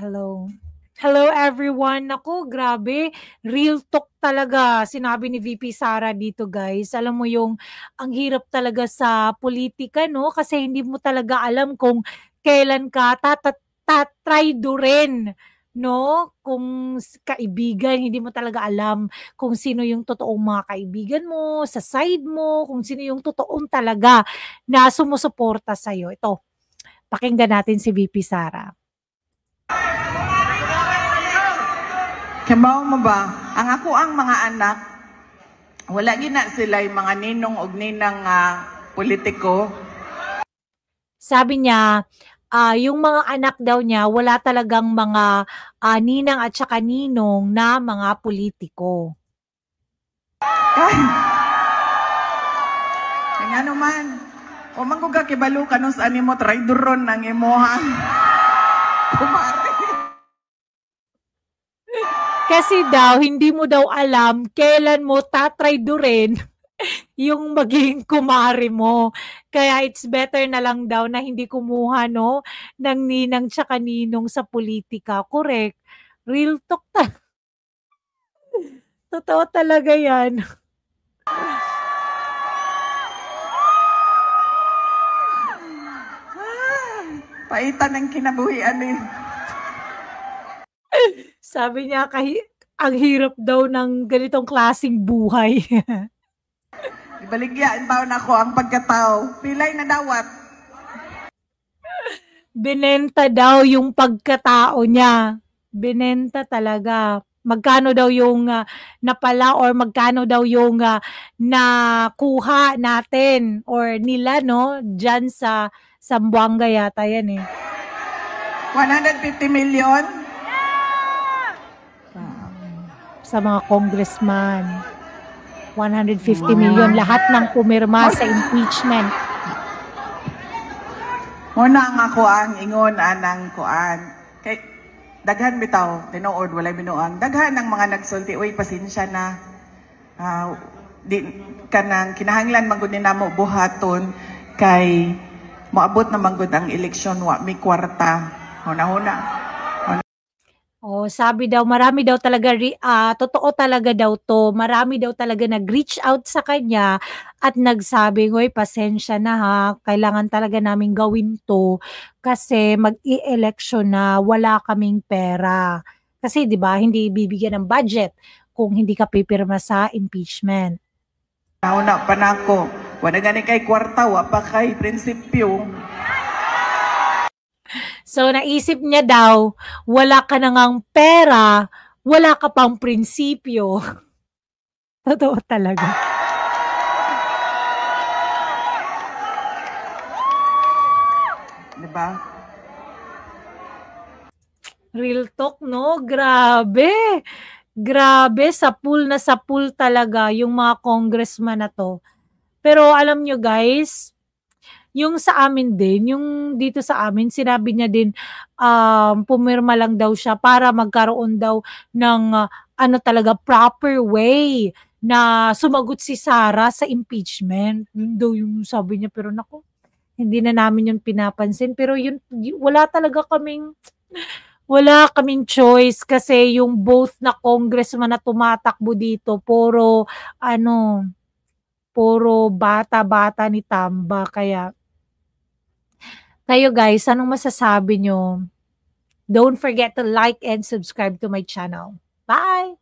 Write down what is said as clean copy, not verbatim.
Hello. Hello everyone. Naku, grabe. Real talk talaga. Sinabi ni VP Sara dito, guys. Alam mo yung ang hirap talaga sa politika, no? Kasi hindi mo talaga alam kung kailan ka tatraydurin, no? Kung kaibigan, hindi mo talaga alam kung sino yung totoong mga kaibigan mo, sa side mo, kung sino yung totoong talaga na sumusuporta sa'yo. Ito, pakinggan natin si VP Sara. Hibaw mo ba, ang ako ang mga anak, wala gina sila yung mga ninong o ninang politiko. Sabi niya, yung mga anak daw niya, wala talagang mga ninang at saka ninong na mga politiko. Kaya naman, o mangguga kibalo ka nung saan mo, traidoron ng imuhang kumari. Kasi daw, hindi mo daw alam kailan mo tatraydurin yung maging kumari mo. Kaya it's better na lang daw na hindi kumuha, no, ng ninang tsaka ninong sa politika. Correct. Real talk Totoo talaga yan. Paitan ng kinabuhian eh. Sabi niya, ang hirap daw ng ganitong klaseng buhay. Ibaligyan taon ako ang pagkatao. Pilay na dawat. Binenta daw yung pagkatao niya. Binenta talaga. Magkano daw yung napala or magkano daw yung nakuha natin or nila, no? Diyan sa Zamboanga yata yan eh. 150 million? Sa mga congressman. 150 million. Lahat ng pumirma sa impeachment. Muna ang ako ang ingon anang kuan. Kay daghan bitaw tinuod walay binuang. Daghan ang mga nagsulti, uy pasensya na. Di kanang kinahanglan magud ni namo buhaton kay moabot na manggod ang eleksyon wa mi kwarta. Huna-huna. Oh, sabi daw marami daw talaga totoo talaga daw 'to. Marami daw talaga nag-reach out sa kanya at nagsabi, "Hoy, pasensya na ha. Kailangan talaga naming gawin 'to kasi mag-i-eleksyon na, wala kaming pera." Kasi 'di ba, hindi bibigyan ng budget kung hindi ka pipirma sa impeachment. Nauna pa nako. Wala gani kay kwarta, wa pa kay prinsipyo. So, naisip niya daw, wala ka na ngang pera, wala ka pang prinsipyo. Totoo talaga. Diba? Real talk, no? Grabe. Grabe, sa pool talaga yung mga congressman na to. Pero alam nyo guys, yung sa amin din, yung dito sa amin, sinabi niya din, pumirma lang daw siya para magkaroon daw ng ano talaga, proper way na sumagot si Sara sa impeachment. Yun daw yung sabi niya, pero naku, hindi na namin yun pinapansin. Pero yun, wala kaming choice kasi yung both na congressman na tumatakbo dito, puro bata-bata ni Tamba. Kaya kayo guys, anong masasabi nyo? Don't forget to like and subscribe to my channel. Bye!